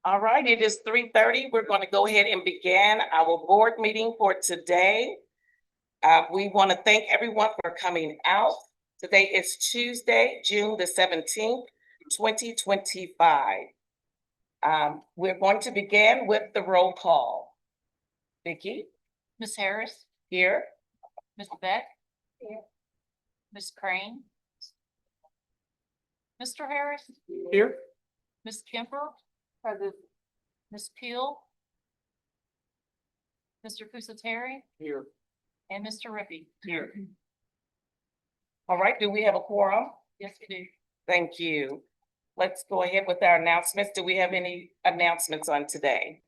All right, it is 3:30. We're going to go ahead and begin our board meeting for today. We want to thank everyone for coming out. Today is Tuesday, June the 17th, 2025. We're going to begin with the roll call. Vicki? Ms. Harris, Here. Mr. Beck, Here. Ms. Crane, Mr. Harris, Here. Ms. Kemper, present, Ms. Peel, Mr. Pusateri, Here. and Mr. Rippey. Here. All right, do we have a quorum? Yes, we do. Thank you. Let's go ahead with our announcements. Do we have any announcements on today?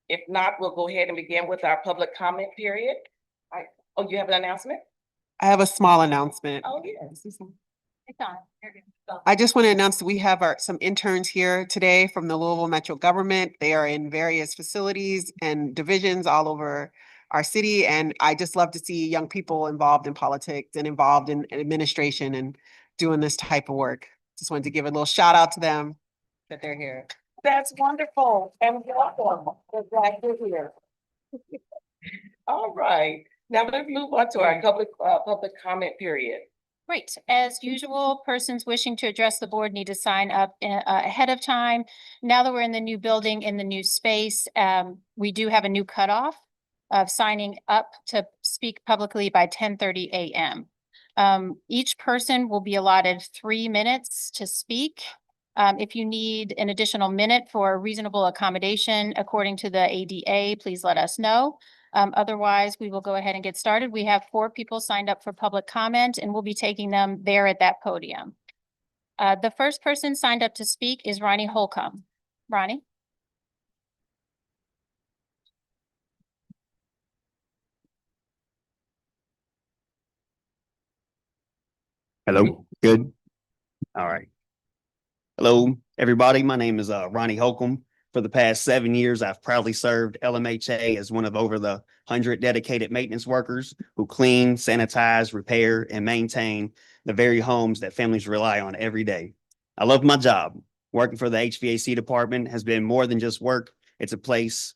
If not, we'll go ahead and begin with our public comment period. Oh, you have an announcement? I have a small announcement. Oh, yes. It's on. You're good. Go. I just want to announce that we have some interns here today from the Louisville Metro government. They are in various facilities and divisions all over our city. And I just love to see young people involved in politics and involved in administration and doing this type of work. Just wanted to give a little shout out to them that they're here. That's wonderful and welcome. We're glad you're here. All right, now let's move on to our public comment period. Great. As usual, persons wishing to address the board need to sign up ahead of time. Now that we're in the new building, in the new space, we do have a new cutoff of signing up to speak publicly by 10:30 a.m. Each person will be allotted 3 minutes to speak. If you need an additional minute for reasonable accommodation according to the ADA, please let us know. Otherwise, we will go ahead and get started. We have 4 people signed up for public comment, and we'll be taking them there at that podium. The first person signed up to speak is Ronnie Holcomb. Ronnie? Hello, good. All right. Hello, everybody. My name is Ronnie Holcomb. For the past 7 years, I've proudly served LMHA as one of over the 100 dedicated maintenance workers who clean, sanitize, repair, and maintain the very homes that families rely on every day. I love my job. Working for the HVAC department has been more than just work. It's a place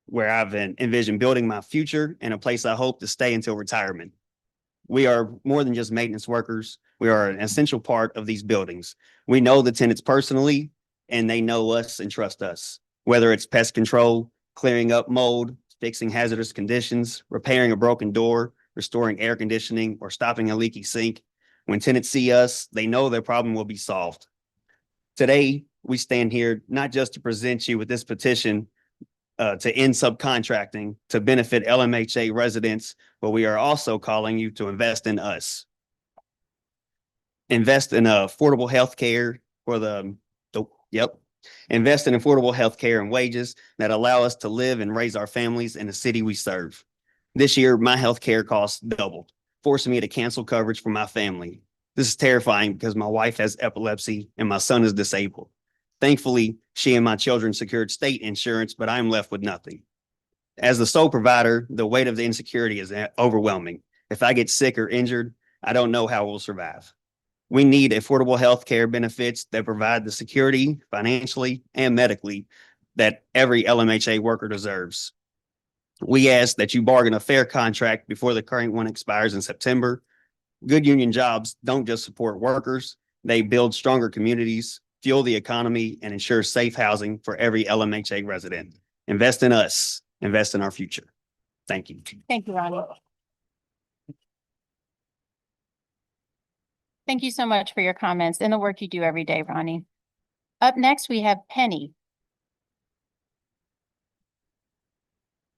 where I've envisioned building my future and a place I hope to stay until retirement. We are more than just maintenance workers. We are an essential part of these buildings. We know the tenants personally, and they know us and trust us. Whether it's pest control, clearing up mold, fixing hazardous conditions, repairing a broken door, restoring air conditioning, or stopping a leaky sink, when tenants see us, they know their problem will be solved. Today, we stand here not just to present you with this petition to end subcontracting to benefit LMHA residents, but we are also calling you to invest in us. Invest in affordable health care for invest in affordable health care and wages that allow us to live and raise our families in the city we serve. This year, my health care costs doubled, forcing me to cancel coverage for my family. This is terrifying because my wife has epilepsy and my son is disabled. Thankfully, she and my children secured state insurance, but I'm left with nothing. As the sole provider, the weight of the insecurity is overwhelming. If I get sick or injured, I don't know how we'll survive. We need affordable health care benefits that provide the security, financially and medically, that every LMHA worker deserves. We ask that you bargain a fair contract before the current one expires in September. Good union jobs don't just support workers, they build stronger communities, fuel the economy, and ensure safe housing for every LMHA resident. Invest in us, invest in our future. Thank you. Thank you, Ronnie. Thank you so much for your comments and the work you do every day, Ronnie. Up next, we have Penny.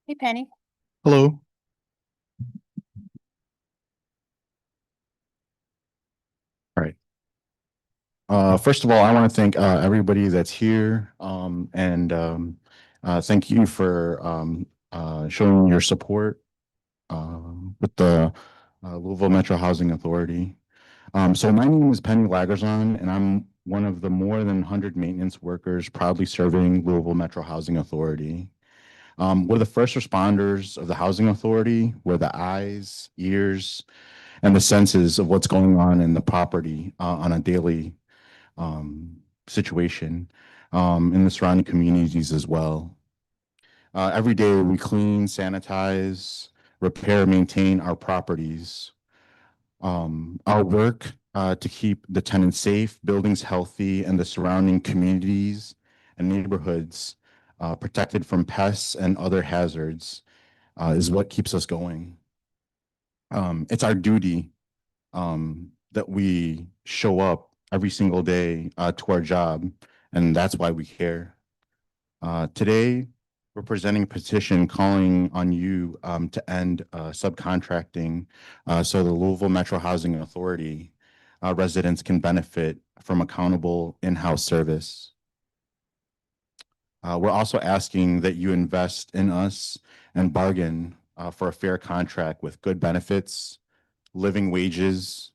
Hey, Penny. Hello. All right. First of all, I want to thank everybody that's here and thank you for showing your support with the Louisville Metro Housing Authority. So my name is Penny Lagerzon, and I'm one of the more than 100 maintenance workers proudly serving Louisville Metro Housing Authority. We're the first responders of the Housing Authority. We're the eyes, ears, and the senses of what's going on in the property on a daily situation. in the surrounding communities as well. Every day we clean, sanitize, repair, maintain our properties. Our work to keep the tenants safe, buildings healthy, and the surrounding communities and neighborhoods protected from pests and other hazards is what keeps us going. It's our duty that we show up every single day to our job, and that's why we care. Today, we're presenting a petition calling on you to end subcontracting so the Louisville Metro Housing Authority residents can benefit from accountable in-house service. We're also asking that you invest in us and bargain for a fair contract with good benefits, living wages,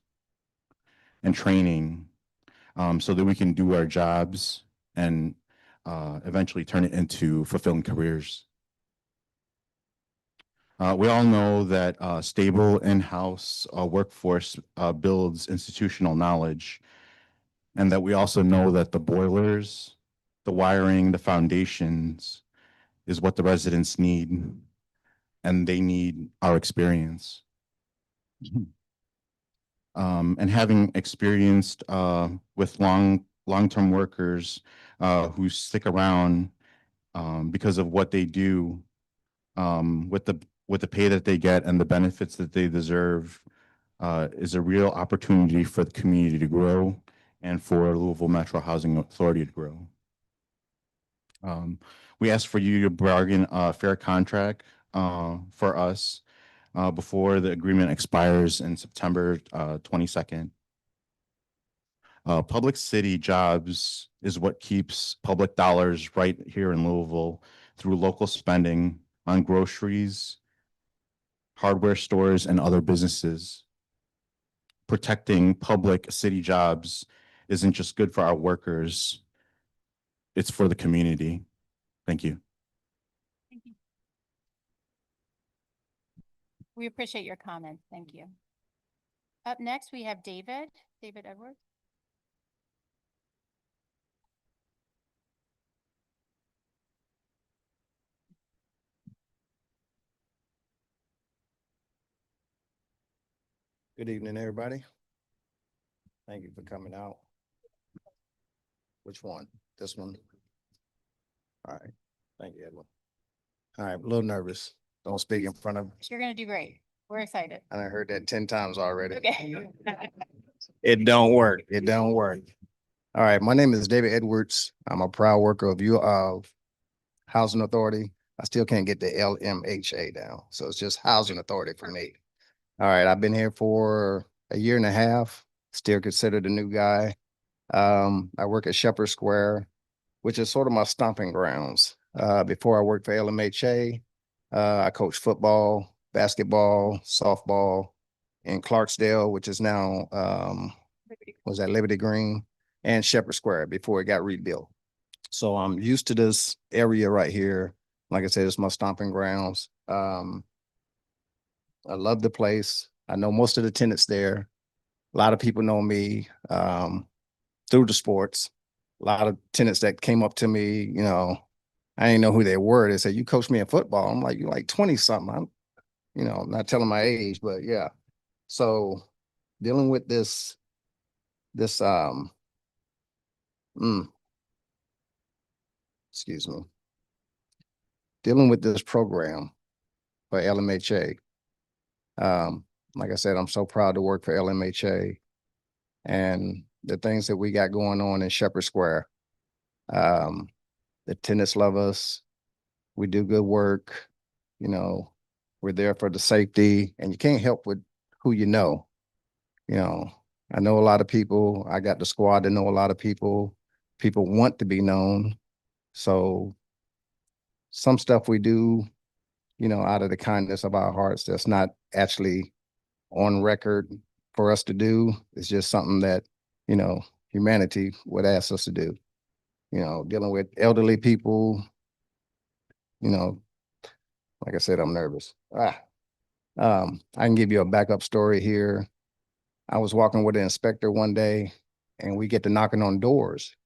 and training so that we can do our jobs and eventually turn it into fulfilling careers. We all know that stable in-house workforce builds institutional knowledge, and that we also know that the boilers, the wiring, the foundations is what the residents need, and they need our experience. And having experienced with long-term workers who stick around because of what they do, with the pay that they get and the benefits that they deserve, is a real opportunity for the community to grow and for Louisville Metro Housing Authority to grow. We ask for you to bargain a fair contract for us before the agreement expires in September 22nd. Public city jobs is what keeps public dollars right here in Louisville through local spending on groceries, hardware stores, and other businesses. Protecting public city jobs isn't just good for our workers, it's for the community. Thank you. Thank you. We appreciate your comments. Thank you. Up next, we have David Edwards. Good evening, everybody. Thank you for coming out. Which one? This one? All right. Thank you, Edwin. All right, a little nervous. Don't speak in front of, You're gonna do great. We're excited. I done heard that 10 times already. Okay. It don't work. It don't work. All right, my name is David Edwards. I'm a proud worker of Housing Authority. I still can't get the LMHA down, so it's just Housing Authority for me. All right, I've been here for a year and a half, still considered a new guy. I work at Shepherd Square, which is sort of my stomping grounds. Before I worked for LMHA, I coached football, basketball, softball in Clarksdale, which is now, was at Liberty Green, and Shepherd Square before it got rebuilt. So I'm used to this area right here. Like I said, it's my stomping grounds. I love the place. I know most of the tenants there. A lot of people know me through the sports. A lot of tenants that came up to me, you know, I didn't know who they were. They said, "You coached me in football." I'm like, "You're like 20 something." I'm, you know, not telling my age, but yeah. So dealing with this excuse me, dealing with this program for LMHA. Like I said, I'm so proud to work for LMHA and the things that we got going on in Shepherd Square. The tenants love us. We do good work. You know, we're there for the safety, and you can't help with who you know. You know, I know a lot of people. I got the squad to know a lot of people. People want to be known. So some stuff we do, you know, out of the kindness of our hearts, that's not actually on record for us to do. It's just something that, you know, humanity would ask us to do. You know, dealing with elderly people, you know, like I said, I'm nervous. I can give you a backup story here. I was walking with an inspector one day and we get to knocking on doors.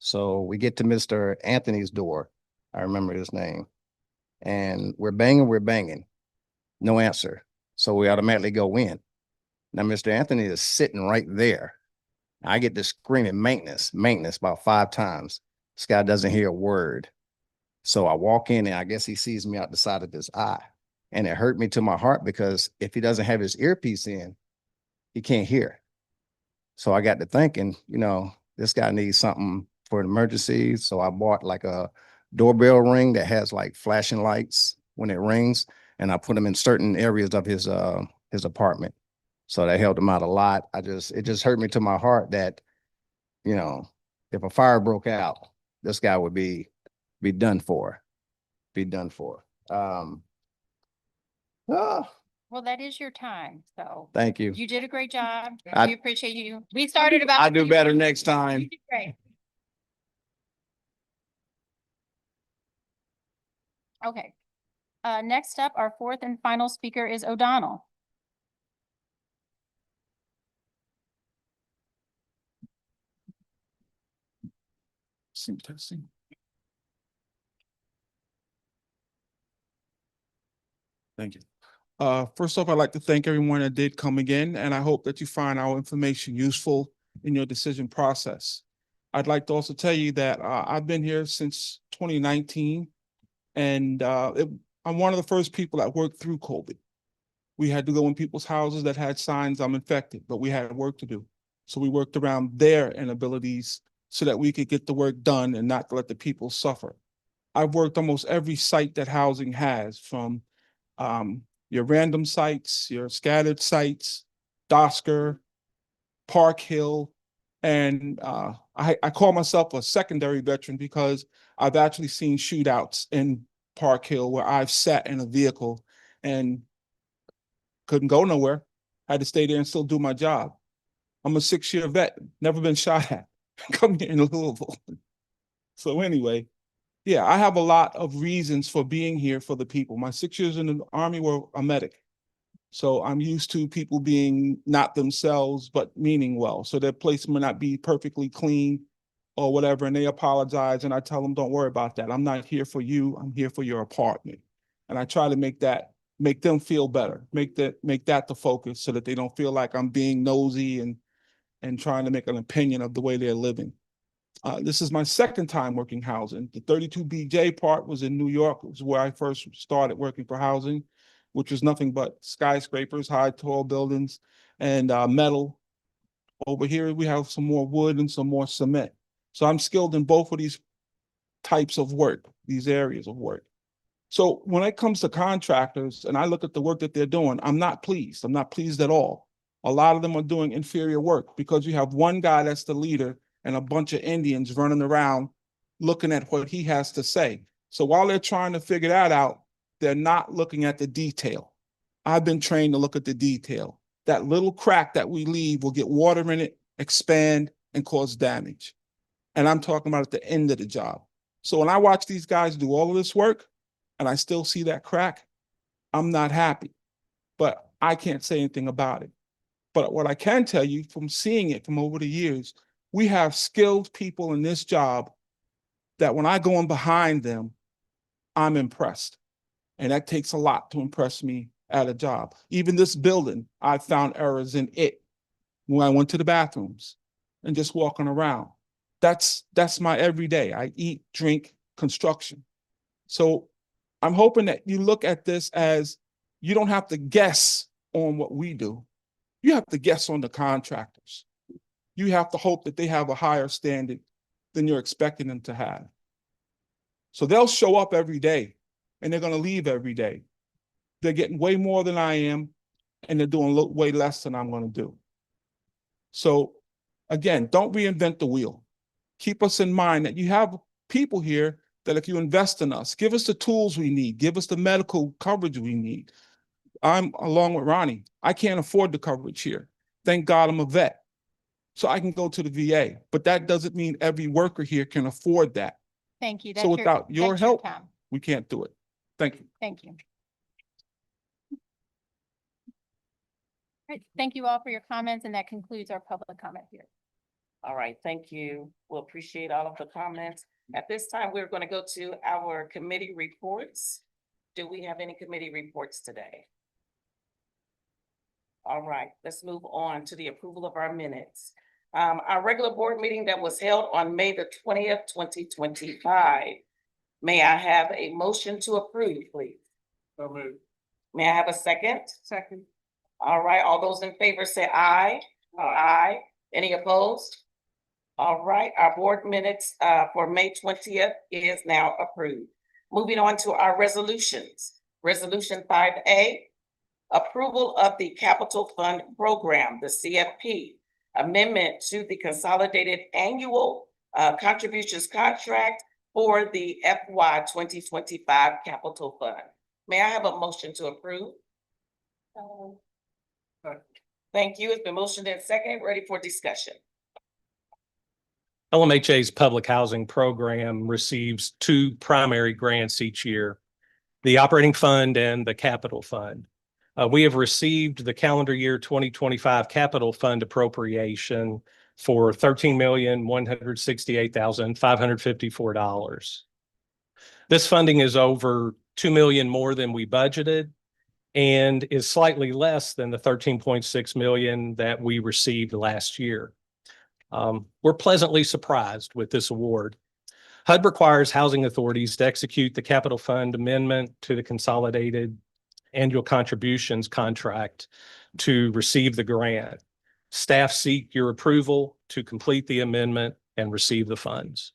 So we get to Mr. Anthony's door. I remember his name. And we're banging. No answer. So we automatically go in. Now, Mr. Anthony is sitting right there. I get to screaming maintenance about 5 times. This guy doesn't hear a word. So I walk in and I guess he sees me out the side of his eye. And it hurt me to my heart because if he doesn't have his earpiece in, he can't hear. So I got to thinking, this guy needs something for an emergency. So I bought like a doorbell ring that has like flashing lights when it rings. And I put them in certain areas of his apartment. So that helped him out a lot. It just hurt me to my heart that, if a fire broke out, this guy would be done for. Well, that is your time, so Thank you. you did a great job. I- We appreciate you. We started about. I do better next time. You did great. Okay. Next up, our fourth and final speaker is O'Donnell. Testing. Thank you. First off, I'd like to thank everyone that did come again, and I hope that you find our information useful in your decision process. I'd like to also tell you that I've been here since 2019, and I'm one of the first people that worked through COVID. We had to go in people's houses that had signs, "I'm infected," but we had work to do. So we worked around their inabilities so that we could get the work done and not let the people suffer. I've worked almost every site that housing has, from your random sites, your scattered sites, Dosker, Park Hill, and I call myself a secondary veteran because I've actually seen shootouts in Park Hill where I've sat in a vehicle and couldn't go nowhere, had to stay there and still do my job. I'm a 6-year vet, never been shot at. Come here in Louisville. So anyway, yeah, I have a lot of reasons for being here for the people. My 6 years in the Army were a medic. So I'm used to people being not themselves, but meaning well. So their place may not be perfectly clean or whatever, and they apologize. And I tell them, don't worry about that. I'm not here for you. I'm here for your apartment. And I try to make them feel better, make that the focus so that they don't feel like I'm being nosy and trying to make an opinion of the way they're living. This is my second time working housing. The 32BJ part was in New York. It was where I first started working for housing, which was nothing but skyscrapers, high, tall buildings, and metal. Over here, we have some more wood and some more cement. So I'm skilled in both of these types of work, these areas of work. So when it comes to contractors and I look at the work that they're doing, I'm not pleased. I'm not pleased at all. A lot of them are doing inferior work because you have one guy that's the leader and a bunch of Indians running around looking at what he has to say. So while they're trying to figure that out, they're not looking at the detail. I've been trained to look at the detail. That little crack that we leave will get water in it, expand, and cause damage. And I'm talking about at the end of the job. So when I watch these guys do all of this work and I still see that crack, I'm not happy, but I can't say anything about it. But what I can tell you from seeing it from over the years, we have skilled people in this job that when I go in behind them, I'm impressed. And that takes a lot to impress me at a job. Even this building, I found errors in it when I went to the bathrooms and just walking around. That's my everyday. I eat, drink, construction. So I'm hoping that you look at this as you don't have to guess on what we do. You have to guess on the contractors. You have to hope that they have a higher standard than you're expecting them to have. So they'll show up every day and they're going to leave every day. They're getting way more than I am and they're doing way less than I'm going to do. So again, don't reinvent the wheel. Keep us in mind that you have people here that if you invest in us, give us the tools we need, give us the medical coverage we need. I'm along with Ronnie. I can't afford the coverage here. Thank God I'm a vet. So I can go to the VA, but that doesn't mean every worker here can afford that. Thank you. So without your that's help, time. we can't do it. Thank you. Thank you. All right, thank you all for your comments, and that concludes our public comment here. All right, thank you. We'll appreciate all of the comments. At this time, we're gonna go to our committee reports. Do we have any committee reports today? All right, let's move on to the approval of our minutes. Our regular board meeting that was held on May the 20th, 2025. May I have a motion to approve, please? May I have a second? Second. All right, all those in favor say aye. Aye. Any opposed? All right, our board minutes for May 20th is now approved. Moving on to our resolutions. Resolution 5A, approval of the Capital Fund Program, the CFP, amendment to the Consolidated Annual Contributions Contract for the FY 2025 Capital Fund. May I have a motion to approve? Thank you. It's been motioned and second, ready for discussion. LMHA's public housing program receives two primary grants each year, the operating fund and the capital fund. We have received the calendar year 2025 capital fund appropriation for $13,168,554. This funding is over $2 million more than we budgeted and is slightly less than the $13.6 million that we received last year. We're pleasantly surprised with this award. HUD requires housing authorities to execute the capital fund amendment to the Consolidated Annual Contributions Contract to receive the grant. Staff seek your approval to complete the amendment and receive the funds.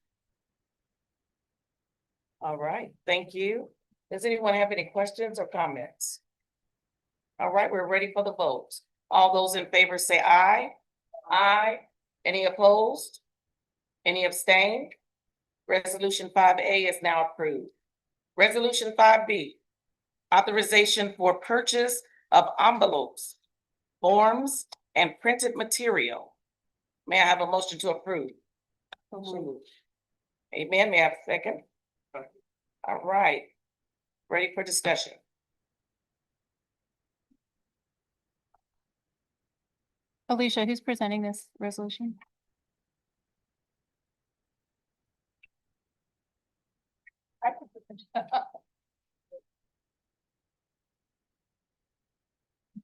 All right, thank you. Does anyone have any questions or comments? All right, we're ready for the vote. All those in favor say aye. Aye. Any opposed? Any abstain? Resolution 5A is now approved. Resolution 5B, authorization for purchase of envelopes, forms, and printed material. May I have a motion to approve? Amen. May I have a second? All right. Ready for discussion? Alicia, who's presenting this resolution?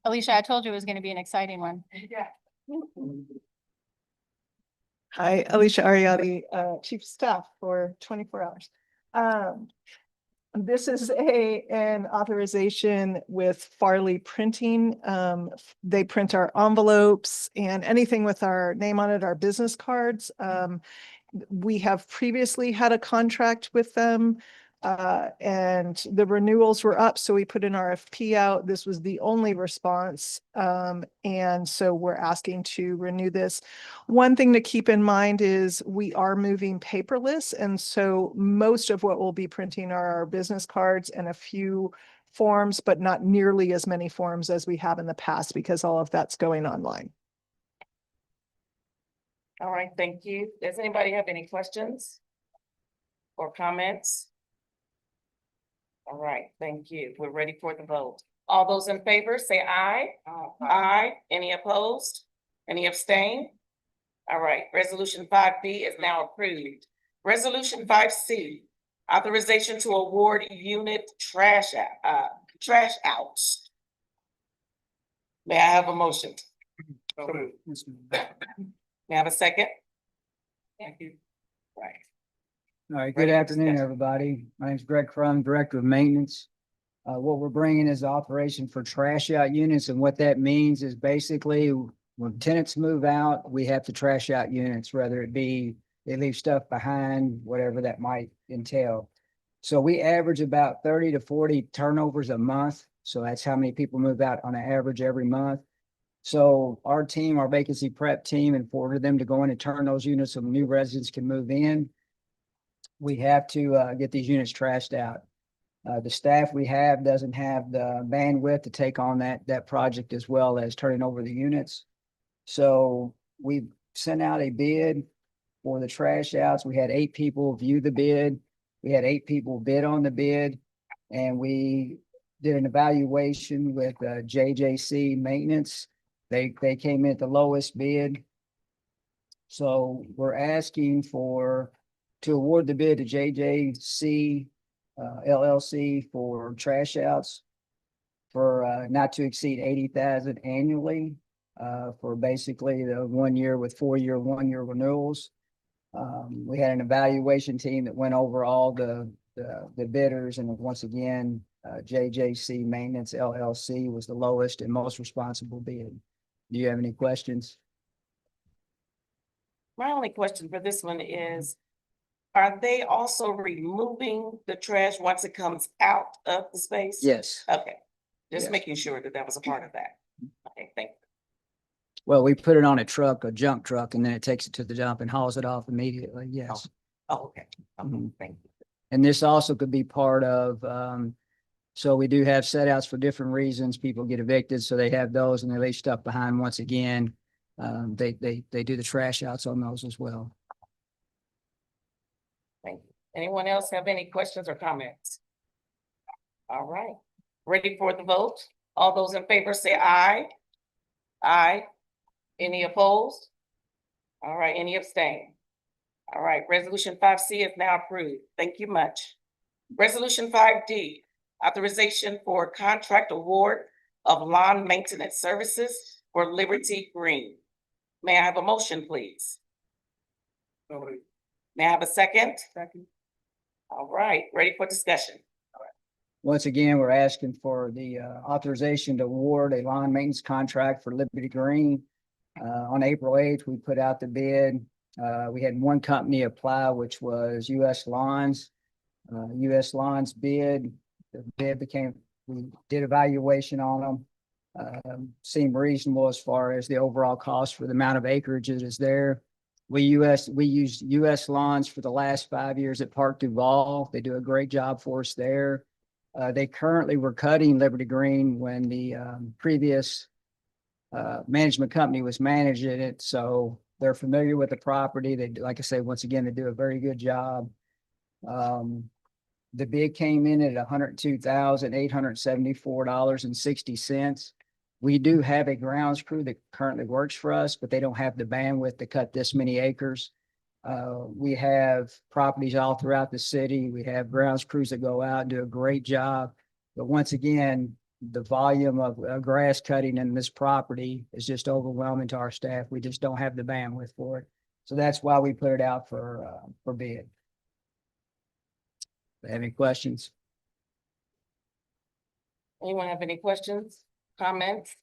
Alicia, I told you it was going to be an exciting one. Hi, Alicia Ariadi, Chief of Staff for 24 Hours. This is an authorization with Farley Printing. They print our envelopes and anything with our name on it, our business cards. We have previously had a contract with them. And the renewals were up, so we put an RFP out. This was the only response. And so we're asking to renew this. One thing to keep in mind is we are moving paperless. And so most of what we'll be printing are our business cards and a few forms, but not nearly as many forms as we have in the past because all of that's going online. All right, thank you. Does anybody have any questions or comments? All right, thank you. We're ready for the vote. All those in favor say aye. Aye. Any opposed? Any abstain? All right, resolution 5B is now approved. Resolution 5C, authorization to award unit trash outs. May I have a motion? May I have a second? Thank you. Right. All right, Ready good for afternoon, discussion. everybody. My name is Greg Crum, Director of Maintenance. What we're bringing is operation for trash out units, and what that means is basically when tenants move out, we have to trash out units, whether it be they leave stuff behind, whatever that might entail. So we average about 30 to 40 turnovers a month. So that's how many people move out on an average every month. So our team, our vacancy prep team, in order for them to go in and turn those units so new residents can move in, we have to get these units trashed out. The staff we have doesn't have the bandwidth to take on that project as well as turning over the units. So we sent out a bid for the trash outs. We had 8 people view the bid. We had 8 people bid on the bid, and we did an evaluation with JJC Maintenance. They came in at the lowest bid. So we're asking to award the bid to JJC LLC for trash outs for not to exceed 80,000 annually for basically the 1 year with 4-year, 1-year renewals. We had an evaluation team that went over all the bidders, and once again, JJC Maintenance LLC was the lowest and most responsible bid. Do you have any questions? My only question for this one is, are they also removing the trash once it comes out of the space? Yes. Okay, just Yes. making sure that that was a part of that. Okay, thank you. Well, we put it on a truck, a junk truck, and then it takes it to the dump and hauls it off immediately. Yes. Oh, okay. Okay, Mhm. thank you. And this also could be part of, so we do have set outs for different reasons. People get evicted, so they have those and they leave stuff behind once again. They do the trash outs on those as well. Thank you. Anyone else have any questions or comments? All right, ready for the vote? All those in favor say aye. Aye. Any opposed? All right, any abstain? All right, resolution 5C is now approved. Thank you much. Resolution 5D, authorization for contract award of lawn maintenance services for Liberty Green. May I have a motion, please? May I have a second? Second. All right, ready for discussion? Once again, we're asking for the authorization to award a lawn maintenance contract for Liberty Green. On April 8th, we put out the bid. We had one company apply, which was US Lawns. US Lawns bid, the bid we did evaluation on them. Seemed reasonable as far as the overall cost for the amount of acreage that is there. We used US Lawns for the last 5 years at Park Duval. They do a great job for us there. They currently were cutting Liberty Green when the previous management company was managing it. So they're familiar with the property. They, like I say, once again, they do a very good job. The bid came in at $102,874.60. We do have a grounds crew that currently works for us, but they don't have the bandwidth to cut this many acres. We have properties all throughout the city. We have grounds crews that go out and do a great job. But once again, the volume of grass cutting in this property is just overwhelming to our staff. We just don't have the bandwidth for it. So that's why we put it out for bid. Have any questions? Anyone have any questions, comments?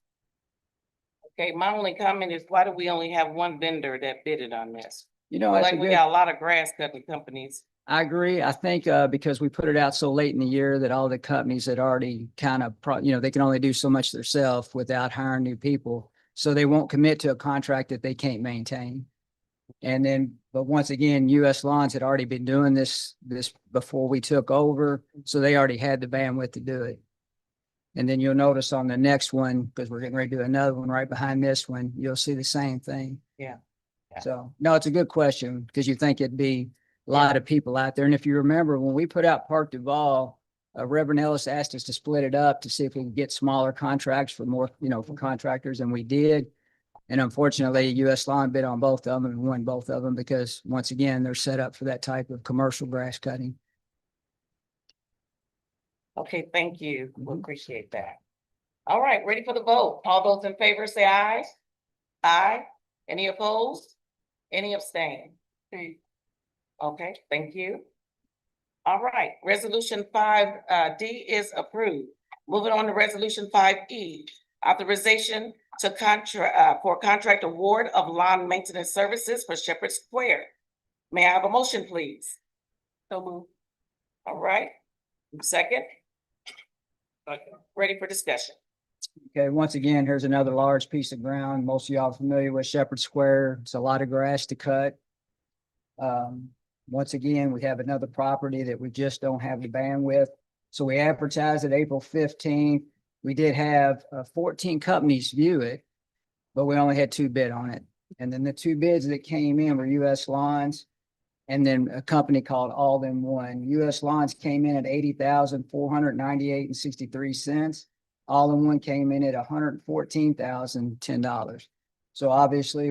Okay, my only comment is, why do we only have one vendor that bidded on this? You know, that's a Like, we good, got a lot of grass cutting companies. I agree. I think because we put it out so late in the year that all the companies had already kind of, they can only do so much themselves without hiring new people. So they won't commit to a contract that they can't maintain. And then, but once again, US Lawns had already been doing this before we took over. So they already had the bandwidth to do it. And then you'll notice on the next one, because we're getting ready to do another one right behind this one, you'll see the same thing. Yeah. Yeah. So, no, it's a good question because you think it'd be a lot of people out there. And if you remember, when we put out Park Duval, Reverend Ellis asked us to split it up to see if we could get smaller contracts for more, for contractors, and we did. And unfortunately, US Lawn bid on both of them and won both of them because once again, they're set up for that type of commercial grass cutting. Okay, thank you. We appreciate that. All right, ready for the vote. All those in favor say aye. Aye. Any opposed? Any abstain? Okay, thank you. All right, resolution 5D is approved. Moving on to resolution 5E, authorization to for contract award of lawn maintenance services for Shepherd Square. May I have a motion, please? So moved. All right, second. Ready for discussion. Okay, once again, here's another large piece of ground. Most of y'all are familiar with Shepherd Square. It's a lot of grass to cut. Once again, we have another property that we just don't have the bandwidth. So we advertised it April 15th. We did have 14 companies view it, but we only had 2 bid on it. And then the 2 bids that came in were US Lawns and then a company called All in One. US Lawns came in at $80,498.63. All in One came in at $114,010. So obviously,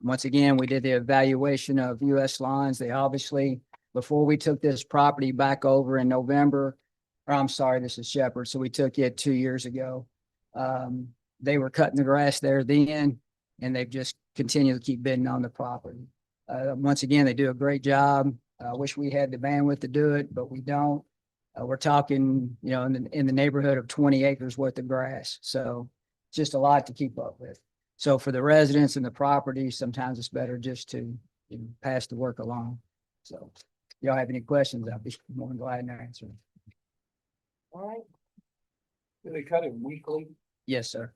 once again, we did the evaluation of US lines. They obviously, before we took this property back over in November, or I'm sorry, this is Shepherd, so we took it 2 years ago. They were cutting the grass there then, and they've just continued to keep bidding on the property. Once again, they do a great job. I wish we had the bandwidth to do it, but we don't. We're talking, in the neighborhood of 20 acres worth of grass. So just a lot to keep up with. So for the residents and the property, sometimes it's better just to pass the work along. So if y'all have any questions, I'll be more than glad to answer them. All right. Do they cut it weekly? Yes, sir.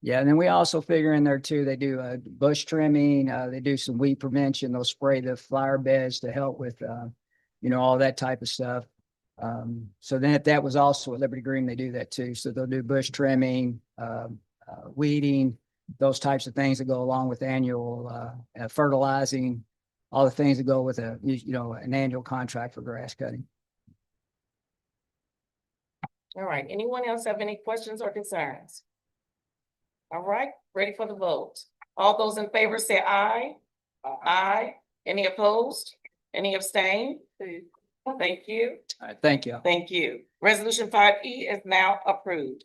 Yeah, and then we also figure in there too, they do bush trimming, they do some weed prevention, they'll spray the flower beds to help with all that type of stuff. So then if that was also at Liberty Green, they do that too. So they'll do bush trimming, weeding, those types of things that go along with annual fertilizing, all the things that go with an annual contract for grass cutting. All right, anyone else have any questions or concerns? All right, ready for the vote. All those in favor say aye. Aye. Any opposed? Any abstain? Thank you. All right, thank you. Thank you. Resolution 5E is now approved.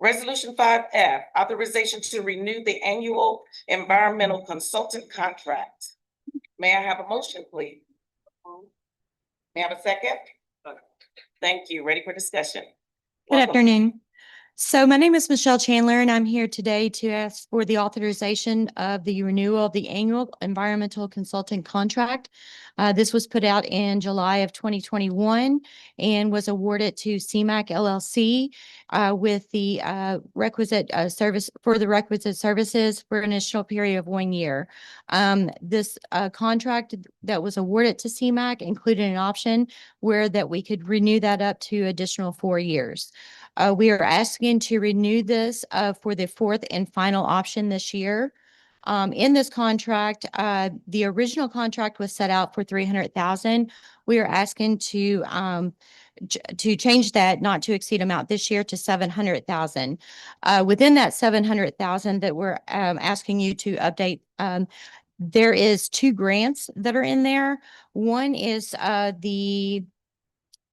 Resolution 5F, authorization to renew the annual environmental consultant contract. May I have a motion, please? May I have a second? Thank you. Ready for discussion? Good Welcome. afternoon. So my name is Michelle Chandler, and I'm here today to ask for the authorization of the renewal of the annual environmental consulting contract. This was put out in July of 2021 and was awarded to CMAC LLC with the requisite services for an initial period of 1 year. This contract that was awarded to CMAC included an option where that we could renew that up to additional 4 years. We are asking to renew this for the fourth and final option this year. In this contract, the original contract was set out for 300,000. We are asking to change that not to exceed amount this year to 700,000. Within that 700,000 that we're asking you to update, there is 2 grants that are in there. One is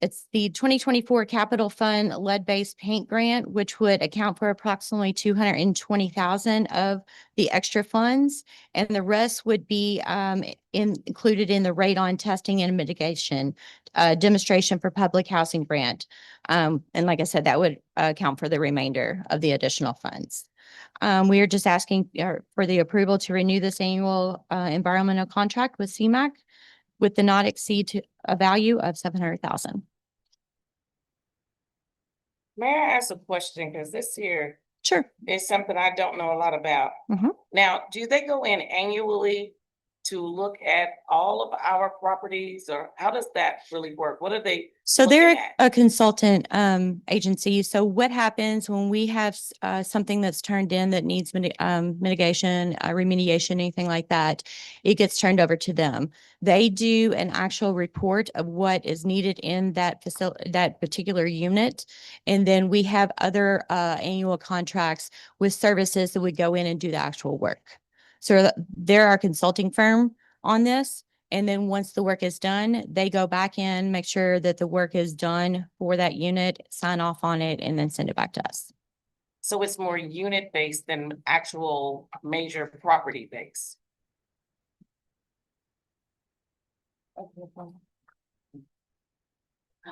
it's the 2024 Capital Fund Lead-Based Paint Grant, which would account for approximately 220,000 of the extra funds, and the rest would be included in the radon testing and mitigation demonstration for public housing grant. And like I said, that would account for the remainder of the additional funds. We are just asking for the approval to renew this annual environmental contract with CMAC with the not exceed to a value of 700,000. May I ask a question? Because this here Sure. is something I don't know a lot about. Mhm. Now, do they go in annually to look at all of our properties, or how does that really work? What are they? So looking they're at? a consultant agency. So what happens when we have something that's turned in that needs mitigation, remediation, anything like that, it gets turned over to them. They do an actual report of what is needed in that facility, that particular unit. And then we have other annual contracts with services that would go in and do the actual work. So they're our consulting firm on this. And then once the work is done, they go back in, make sure that the work is done for that unit, sign off on it, and then send it back to us. So it's more unit-based than actual major property-based.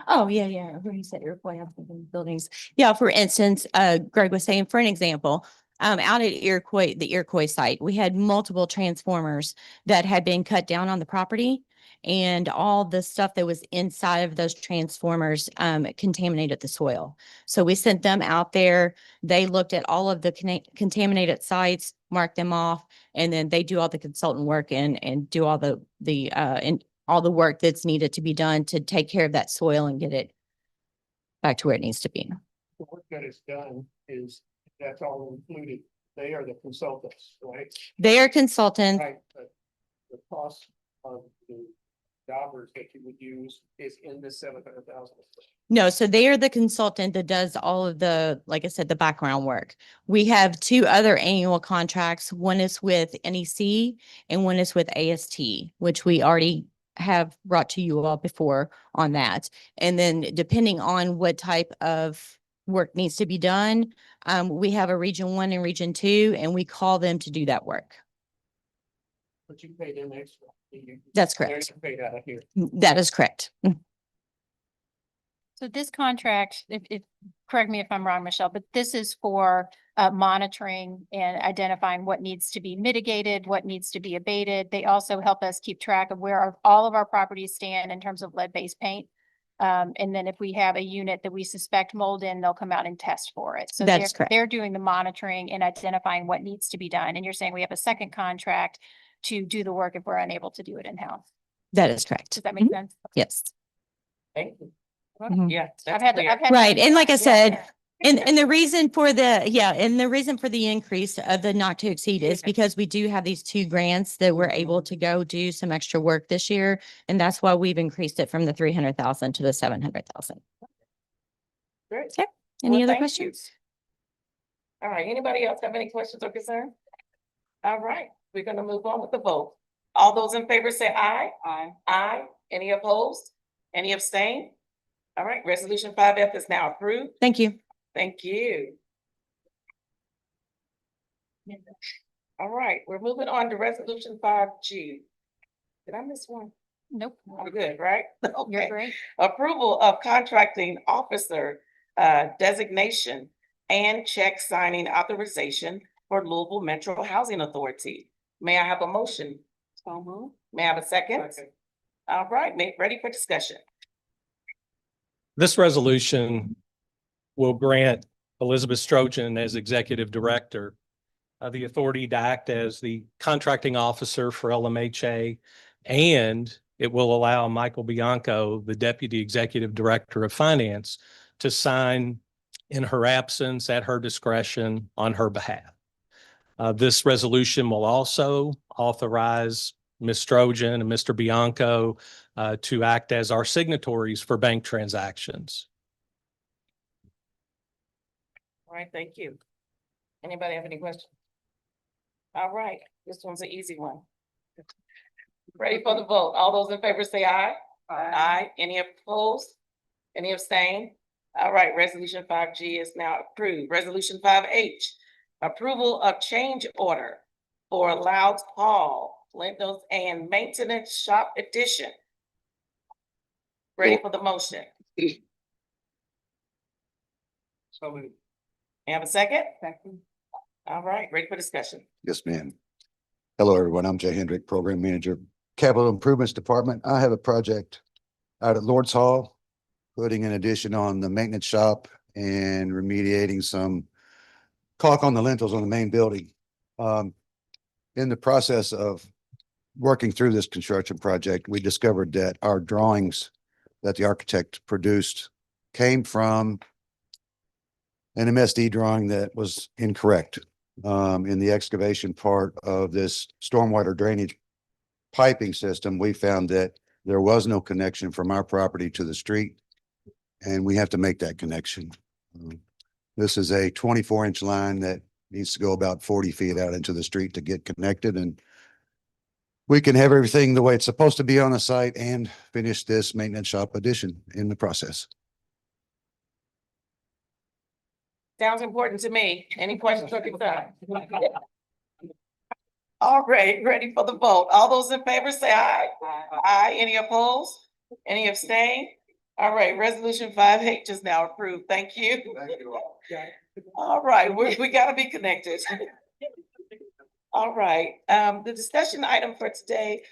Oh, yeah. Where you said Iroquois, I'm thinking buildings. Yeah, for instance, Greg was saying, for an example, out at Iroquois, the Iroquois site, we had multiple transformers that had been cut down on the property, and all the stuff that was inside of those transformers contaminated the soil. So we sent them out there. They looked at all of the contaminated sites, marked them off, and then they do all the consultant work and do all all the work that's needed to be done to take care of that soil and get it back to where it needs to be. The work that is done is, that's all included. They are the consultants, right? They are consultants. Right, but the cost of the dollars that you would use is in this 700,000. No, so they are the consultant that does all of the, like I said, the background work. We have two other annual contracts. One is with NEC and one is with AST, which we already have brought to you all before on that. And then depending on what type of work needs to be done, we have a Region 1 and Region 2, and we call them to do that work. But you pay them extra. That's They're correct. not paid out of here. That is correct. So this contract, if, correct me if I'm wrong, Michelle, but this is for monitoring and identifying what needs to be mitigated, what needs to be abated. They also help us keep track of where all of our properties stand in terms of lead-based paint. And then if we have a unit that we suspect mold in, they'll come out and test for it. So That's correct. they're doing the monitoring and identifying what needs to be done. And you're saying we have a second contract to do the work if we're unable to do it in-house. That is correct. Does that make sense? Yes. Thank you. Mhm. Yeah. I've that's had, clear. I've had. Right, and like I Yeah. said, and the reason for the increase of the not to exceed is because we do have these two grants that we're able to go do some extra work this year. And that's why we've increased it from the 300,000 to the 700,000. Great. Okay, any Well, other thank you. questions? All right, anybody else have any questions or concerns? All right, we're gonna move on with the vote. All those in favor say aye. Aye. Aye. Any opposed? Any abstain? All right, resolution 5F is now approved. Thank you. Thank you. All right, we're moving on to resolution 5G. Did I miss one? Nope. I'm good, right? You're Okay. great. Approval of contracting officer designation and check signing authorization for Louisville Metro Housing Authority. May I have a motion? May I have a second? All right, ready for discussion. This resolution will grant Elizabeth Strojan as Executive Director the authority to act as the contracting officer for LMHA, and it will allow Michael Bianco, the Deputy Executive Director of Finance, to sign in her absence at her discretion on her behalf. This resolution will also authorize Ms. Strojan and Mr. Bianco to act as our signatories for bank transactions. All right, thank you. Anybody have any questions? All right, this one's an easy one. Ready for the vote? All those in favor say aye. Aye. Any opposed? Any abstain? All right, resolution 5G is now approved. Resolution 5H, approval of change order for Louds Hall, Windows and Maintenance Shop Edition. Ready for the motion? So moved. May I have a second? Second. All right, ready for discussion. Yes, ma'am. Hello, everyone. I'm Jay Hendrick, Program Manager, Capital Improvements Department. I have a project out at Lord's Hall, putting an addition on the maintenance shop and remediating some caulk on the lintels on the main building. In the process of working through this construction project, we discovered that our drawings that the architect produced came from an MSD drawing that was incorrect. In the excavation part of this stormwater drainage piping system, we found that there was no connection from our property to the street, and we have to make that connection. This is a 24-inch line that needs to go about 40 feet out into the street to get connected, and we can have everything the way it's supposed to be on the site and finish this maintenance shop addition in the process. Sounds important to me. Any questions or concerns? All right, ready for the vote. All those in favor say aye. Aye. Any opposed? Any abstain? All right, resolution 5H is now approved. Thank you. All right, we gotta be connected. All right, the discussion item for today,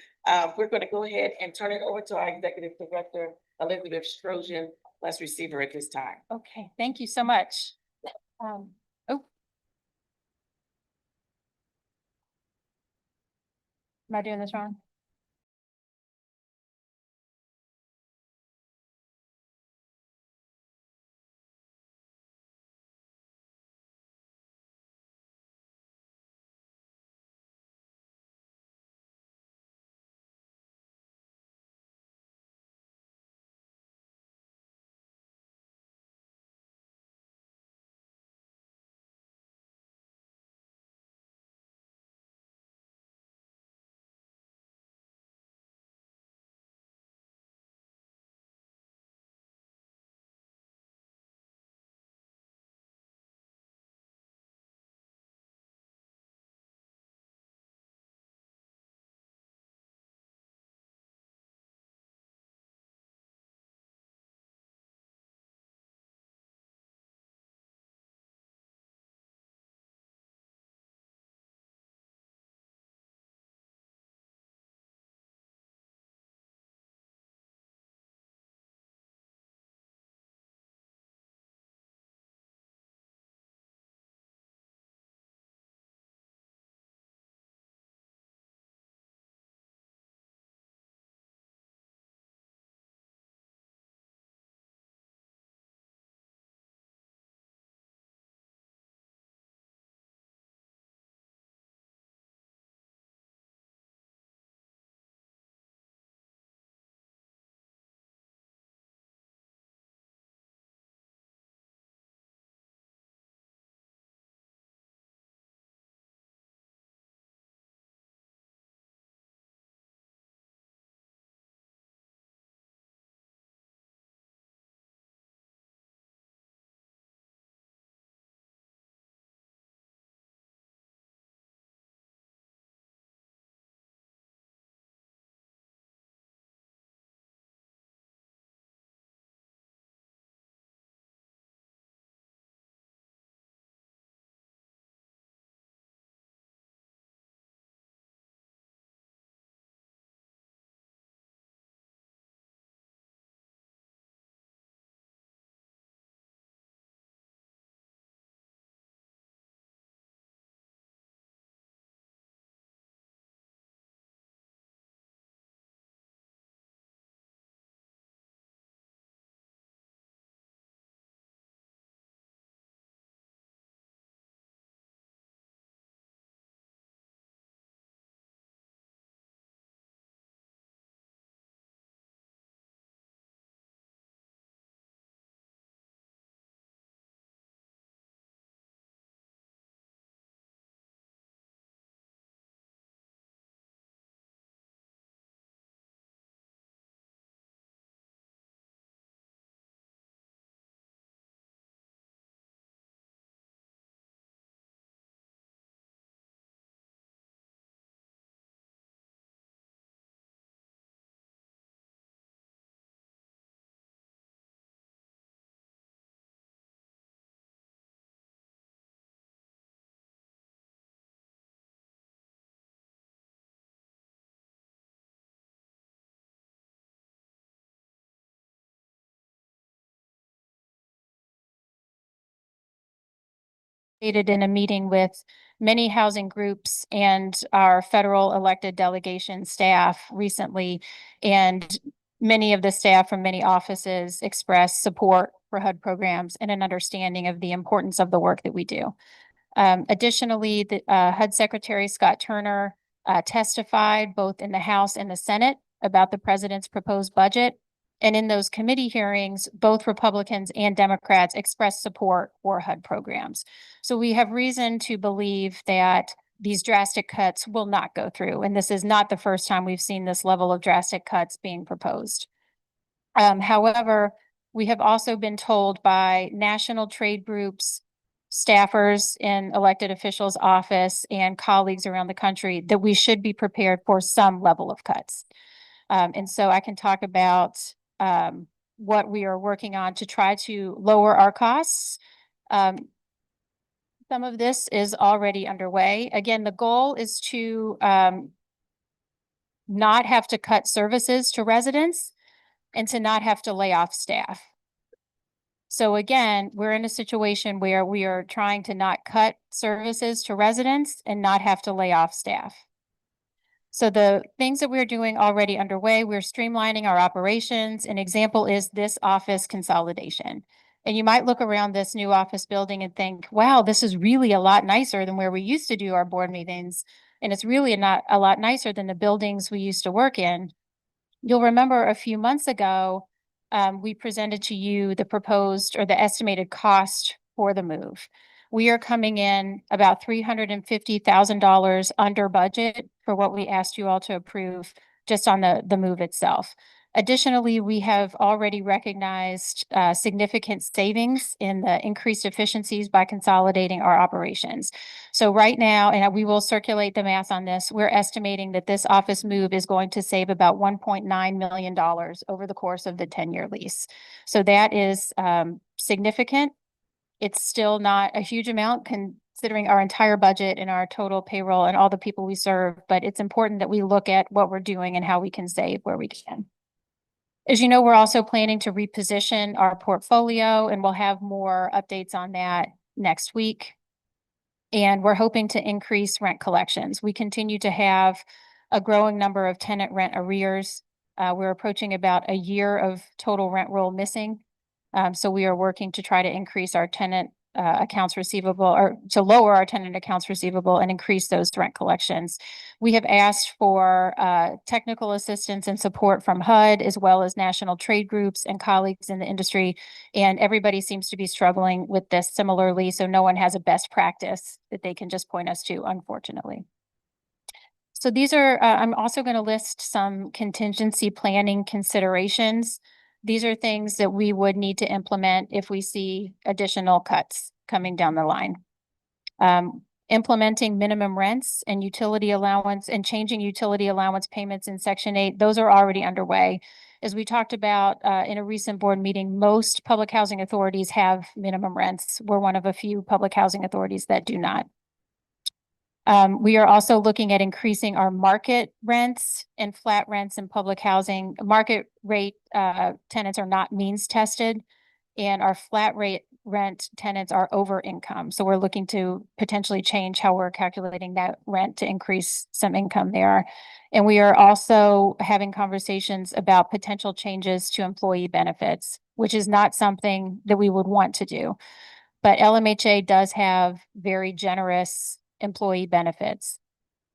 we're gonna go ahead and turn it over to our Executive Director, Elizabeth Strojan. Let's receive her at this time. Okay, thank you so much. Oh. Am I doing this wrong? Stated in a meeting with many housing groups and our federal elected delegation staff recently. And many of the staff from many offices expressed support for HUD programs and an understanding of the importance of the work that we do. Additionally, the HUD Secretary Scott Turner testified both in the House and the Senate about the president's proposed budget. And in those committee hearings, both Republicans and Democrats expressed support for HUD programs. So we have reason to believe that these drastic cuts will not go through. And this is not the first time we've seen this level of drastic cuts being proposed. However, we have also been told by national trade groups, staffers in elected officials' office, and colleagues around the country that we should be prepared for some level of cuts. And so I can talk about what we are working on to try to lower our costs. Some of this is already underway. Again, the goal is to not have to cut services to residents and to not have to lay off staff. So again, we're in a situation where we are trying to not cut services to residents and not have to lay off staff. So the things that we're doing already underway, we're streamlining our operations. An example is this office consolidation. And you might look around this new office building and think, wow, this is really a lot nicer than where we used to do our board meetings. And it's really not a lot nicer than the buildings we used to work in. You'll remember a few months ago, we presented to you the proposed or the estimated cost for the move. We are coming in about $350,000 under budget for what we asked you all to approve just on the move itself. Additionally, we have already recognized significant savings in the increased efficiencies by consolidating our operations. So right now, and we will circulate the math on this, we're estimating that this office move is going to save about $1.9 million over the course of the 10-year lease. So that is significant. It's still not a huge amount considering our entire budget and our total payroll and all the people we serve, but it's important that we look at what we're doing and how we can save where we can. As you know, we're also planning to reposition our portfolio, and we'll have more updates on that next week. And we're hoping to increase rent collections. We continue to have a growing number of tenant rent arrears. We're approaching about a year of total rent roll missing. So we are working to try to increase our tenant accounts receivable, or to lower our tenant accounts receivable and increase those rent collections. We have asked for technical assistance and support from HUD, as well as national trade groups and colleagues in the industry. And everybody seems to be struggling with this similarly. So no one has a best practice that they can just point us to, unfortunately. So these are, I'm also going to list some contingency planning considerations. These are things that we would need to implement if we see additional cuts coming down the line. Implementing minimum rents and utility allowance and changing utility allowance payments in Section 8, those are already underway. As we talked about in a recent board meeting, most public housing authorities have minimum rents. We're one of a few public housing authorities that do not. We are also looking at increasing our market rents and flat rents in public housing. Market rate tenants are not means tested, and our flat rate rent tenants are over income. So we're looking to potentially change how we're calculating that rent to increase some income there. And we are also having conversations about potential changes to employee benefits, which is not something that we would want to do. But LMHA does have very generous employee benefits.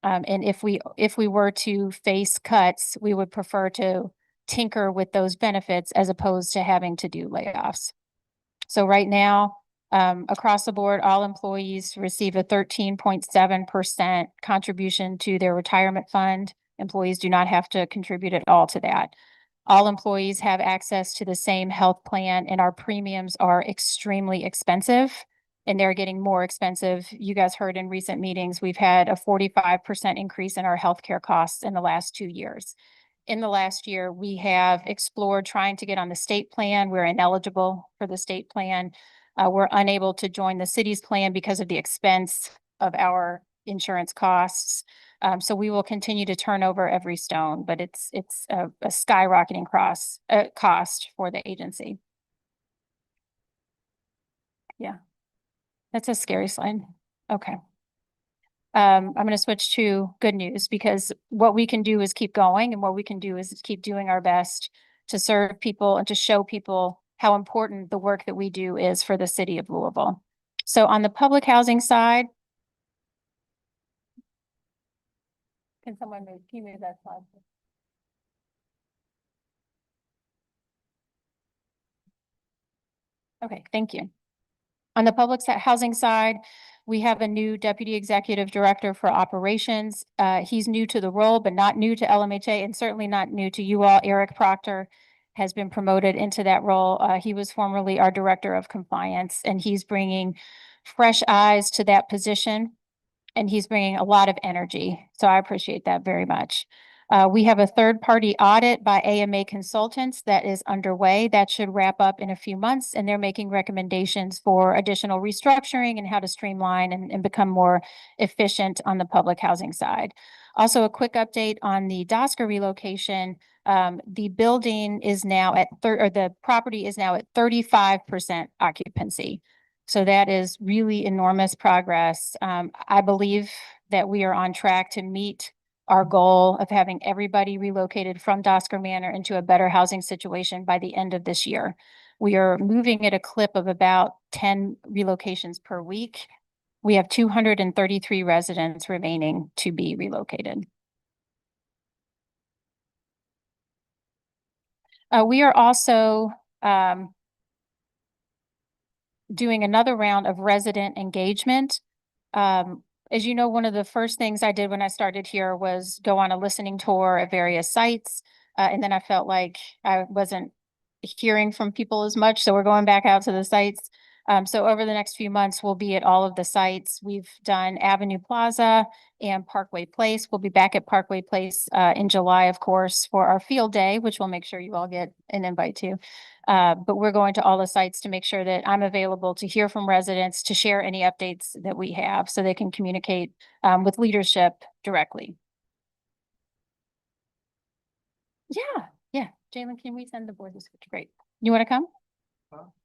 And if we were to face cuts, we would prefer to tinker with those benefits as opposed to having to do layoffs. So right now, across the board, all employees receive a 13.7% contribution to their retirement fund. Employees do not have to contribute at all to that. All employees have access to the same health plan, and our premiums are extremely expensive. And they're getting more expensive. You guys heard in recent meetings, we've had a 45% increase in our healthcare costs in the last 2 years. In the last year, we have explored trying to get on the state plan. We're ineligible for the state plan. We're unable to join the city's plan because of the expense of our insurance costs. So we will continue to turn over every stone, but it's a skyrocketing cost for the agency. Yeah. That's a scary slide. Okay. I'm going to switch to good news because what we can do is keep going and what we can do is keep doing our best to serve people and to show people how important the work that we do is for the city of Louisville. So on the public housing side, can you move that slide? Okay, thank you. On the housing side, we have a new Deputy Executive Director for Operations. He's new to the role, but not new to LMHA and certainly not new to you all. Eric Proctor has been promoted into that role. He was formerly our Director of Compliance, and he's bringing fresh eyes to that position. And he's bringing a lot of energy. So I appreciate that very much. We have a third-party audit by AMA Consultants that is underway. That should wrap up in a few months, and they're making recommendations for additional restructuring and how to streamline and become more efficient on the public housing side. Also, a quick update on the DOSCA relocation. The building is now at the property is now at 35% occupancy. So that is really enormous progress. I believe that we are on track to meet our goal of having everybody relocated from Dosker Manor into a better housing situation by the end of this year. We are moving at a clip of about 10 relocations per week. We have 233 residents remaining to be relocated. We are also doing another round of resident engagement. As you know, one of the first things I did when I started here was go on a listening tour at various sites. And then I felt like I wasn't hearing from people as much. So we're going back out to the sites. So over the next few months, we'll be at all of the sites. We've done Avenue Plaza and Parkway Place. We'll be back at Parkway Place in July, of course, for our field day, which we'll make sure you all get an invite to. But we're going to all the sites to make sure that I'm available to hear from residents, to share any updates that we have so they can communicate with leadership directly. Yeah. Jalen, can we send the board this? Great. You want to come?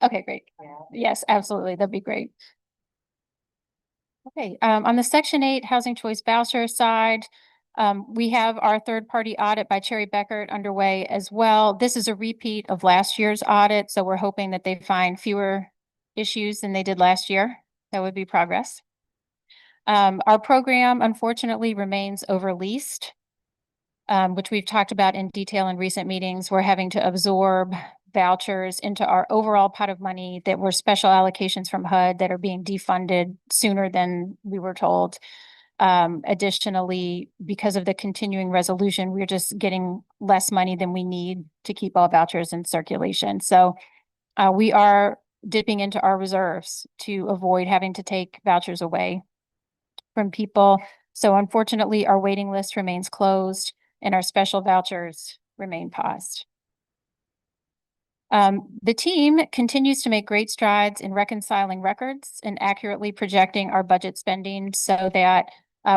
Okay, great. Yes, absolutely. That'd be great. Okay, on the Section 8 Housing Choice Voucher side, we have our third-party audit by Cherry Beckert underway as well. This is a repeat of last year's audit, so we're hoping that they find fewer issues than they did last year. That would be progress. Our program, unfortunately, remains overleased, which we've talked about in detail in recent meetings. We're having to absorb vouchers into our overall pot of money that were special allocations from HUD that are being defunded sooner than we were told. Additionally, because of the continuing resolution, we're just getting less money than we need to keep all vouchers in circulation. So we are dipping into our reserves to avoid having to take vouchers away from people. So unfortunately, our waiting list remains closed and our special vouchers remain paused. The team continues to make great strides in reconciling records and accurately projecting our budget spending so that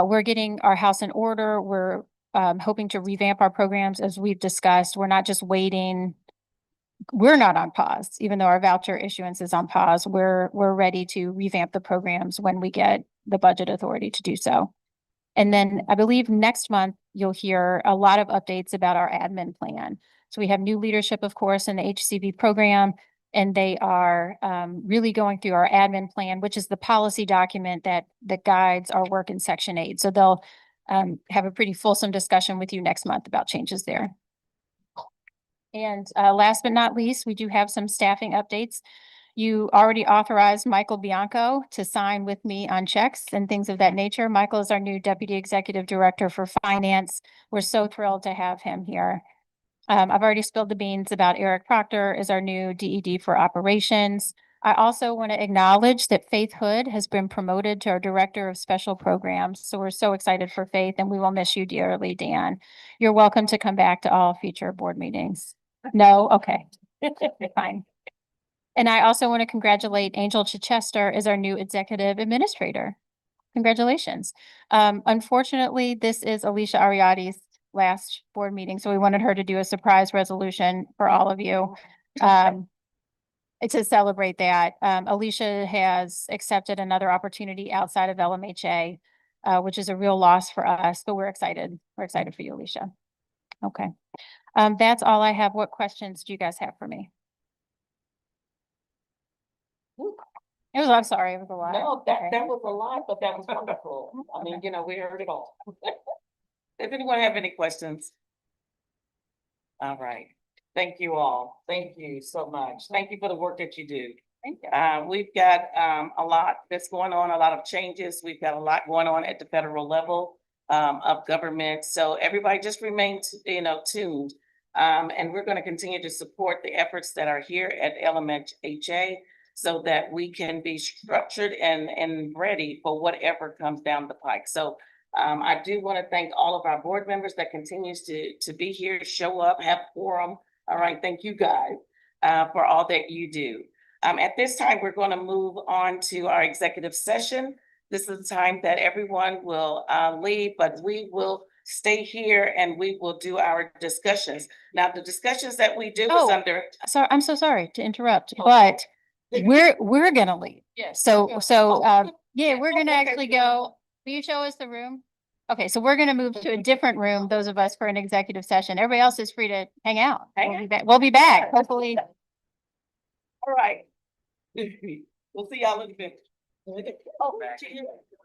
we're getting our house in order. We're hoping to revamp our programs as we've discussed. We're not just waiting. We're not on pause, even though our voucher issuance is on pause. We're ready to revamp the programs when we get the budget authority to do so. And then I believe next month, you'll hear a lot of updates about our admin plan. So we have new leadership, of course, in the HCV program, and they are really going through our admin plan, which is the policy document that guides our work in Section 8. So they'll have a pretty fulsome discussion with you next month about changes there. And last but not least, we do have some staffing updates. You already authorized Michael Bianco to sign with me on checks and things of that nature. Michael is our new Deputy Executive Director for Finance. We're so thrilled to have him here. I've already spilled the beans about Eric Proctor as our new DED for Operations. I also want to acknowledge that Faith Hood has been promoted to our Director of Special Programs. So we're so excited for Faith, and we will miss you dearly, Dan. You're welcome to come back to all future board meetings. No? Okay. Fine. And I also want to congratulate Angel Chichester as our new Executive Administrator. Congratulations. Unfortunately, this is Alicia Ariadne's last board meeting, so we wanted her to do a surprise resolution for all of you. to celebrate that. Alicia has accepted another opportunity outside of LMHA, which is a real loss for us, but we're excited. We're excited for you, Alicia. Okay. That's all I have. What questions do you guys have for me? I'm sorry, it was a lot. No, that Okay. was a lot, but that was wonderful. I mean, you know, we heard it all. If anyone have any questions? All right. Thank you all. Thank you so much. Thank you for the work that you do. Thank you. We've got a lot that's going on, a lot of changes. We've got a lot going on at the federal level of government. So everybody just remain, tuned. And we're going to continue to support the efforts that are here at LMHA so that we can be structured and ready for whatever comes down the pike. So I do want to thank all of our board members that continues to be here, show up, have quorum. All right, thank you guys for all that you do. At this time, we're going to move on to our executive session. This is the time that everyone will leave, but we will stay here and we will do our discussions. Now, the discussions that we do is Oh. under. So I'm so sorry to interrupt, but we're gonna leave. Yes. So, Oh. yeah, we're gonna Okay. actually go, will you show us the room? Okay, so we're gonna move to a different room, those of us for an executive session. Everybody else is free to hang out. Hang We'll be out. back. We'll be back, hopefully. All right. We'll see y'all in a bit. Oh,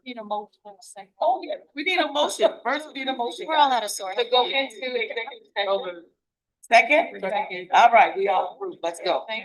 need a motion in a second. Oh, yeah, we need a motion. First, we need a motion. We're all out of sorts. To go into executive session. Second? All right, we all approved. Let's go. Thank